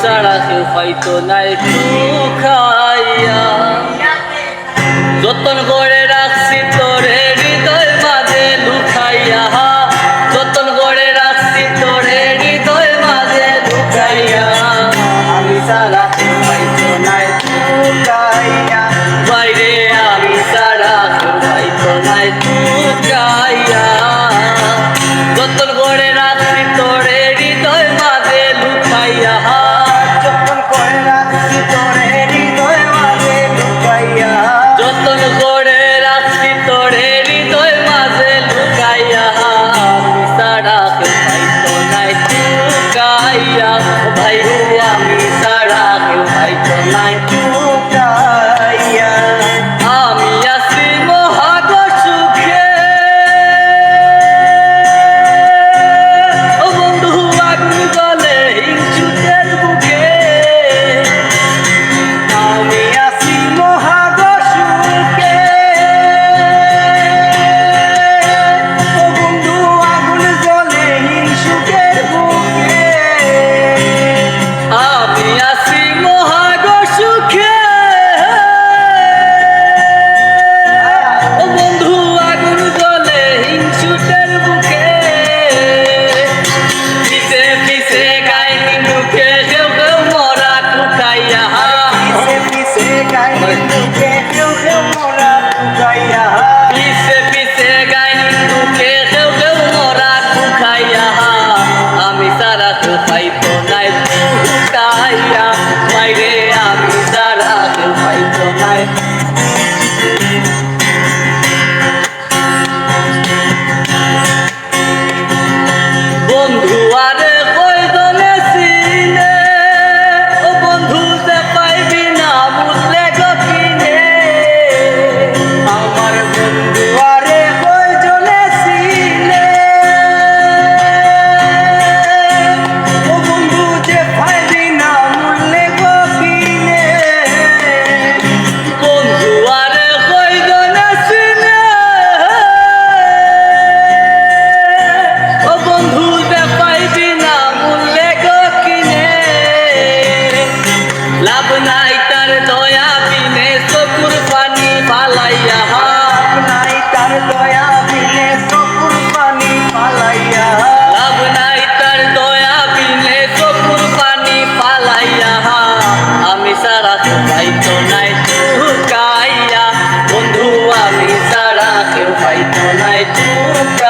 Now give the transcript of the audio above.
ছাড়া কেউ হয়তো নাই খাইয়া যতন করে রাখছি তোরে হৃদয় মাঝে লুকাইয়া যতন করে রাখছি তোরে হৃদয় মাঝে লুকাইয়া আমি ছাড়া কেউ হয়তো নাই লুকাইয়া বাইরে আমি ছাড়া কেউ হয়তো নাই লুকাইয়া যতন করে রাখছি তোরে হৃদয় মাঝে লুকাইয়া যতন করে রাখছি তোরে হৃদয় মাঝে লুকাইয়া যতন করে রাখছি তোরে হৃদয় মাঝে লুকাইয়া আমি ছাড়া কেউ হয়তো নাই লুকাইয়া ভাই আমি ছাড়া কেউ হয়তো নাই লুকাইয়া আমি আছি মহাগ সুখে ও বন্ধু আগুন জ্বলে হিংসুকের বুকে আমি আছি মহাগ সুখে ও বন্ধু আগুন জ্বলে হিংসুকের বুকে আমি আছি মহাগ সুখে ও বন্ধু আগুন জ্বলে হিংসুকের বুকে পিছে পিছে গাইনি মুখে কেউ কেউ মরা কুটাইয়া পিছে পিছে গাইনি বুকে কেউ কেউ মোরা লুকাইয়া পিছে পিছে গাইনি মুখে কেউ কেউ মরা কুটাইয়া আমি সারা কেউ পাইতো নাই কুটাইয়া বাইরে আমি সারা কেউ পাইতো নাই বন্ধু আরে কয়জনে চিনে ও বন্ধু যে পাইবি না বুঝলে গকিনে আমার বন্ধু আরে কয়জনে চিনে ও বন্ধু যে পাইবি না মূল্যে গকিনে বন্ধু আরে কয়জনে চিনে ও বন্ধু যে পাইবি না মূল্যে গকিনে লাভ নাই তার দয়া বিনে চকুর পানি পালাইয়া নাই তার দয়া বিনে চকুর পানি পালাইয়া লাভ নাই তার দয়া বিনে চকুর পানি পালাইয়া আমি সারা কেউ পাইতো নাই লুকাইয়া বন্ধু আমি সারা কেউ পাইতো নাই লুকাইয়া